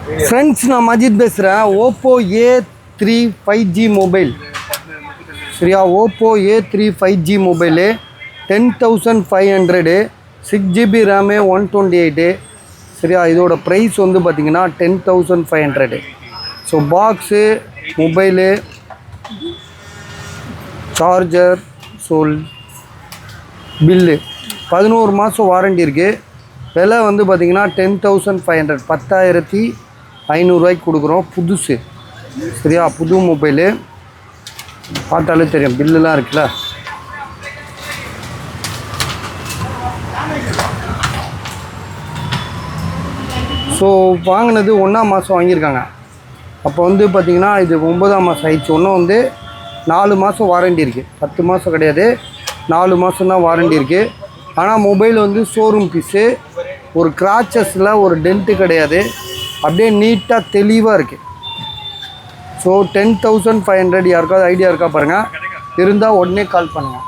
Friends, நான் மஜித் பேசுகிறேன். Oppo A3 5G mobile. சரியா? Oppo A3 5G mobile 10,500, 6GB RAM, 128. சரியா? இதோட ப்ரைஸ் வந்து பார்த்திங்கன்னா 10,500. So box, mobile, charger, so bill 11 மாதம் வாரண்டி இருக்குது. விலை வந்து பார்த்திங்கன்னா 10,500, 10,500 கொடுக்குறோம். புதுசு. சரியா? புது மொபைலு. பார்த்தாலே தெரியும், பில்லுலாம் இருக்குல்ல. ஸோ வாங்கினது 1ஆம் மாதம் வாங்கியிருக்காங்க. அப்போ வந்து பார்த்திங்கன்னா இது 9ஆம் மாதம் ஆயிடுச்சு. ஒன்றும் வந்து 4 மாதம் வாரண்டி இருக்குது. 10 மாதம் கிடையாது, 4 மாதம் தான் வாரண்டி இருக்குது. ஆனால் மொபைல் வந்து ஷோரூம் பீஸு. ஒரு கிராச்சஸில் ஒரு டென்ட்டு கிடையாது. அப்படியே நீட்டாக தெளிவாக இருக்குது. ஸோ 10,500 யாருக்காவது ஐடியா இருக்கா பாருங்கள். இருந்தால் உடனே கால் பண்ணுங்கள்.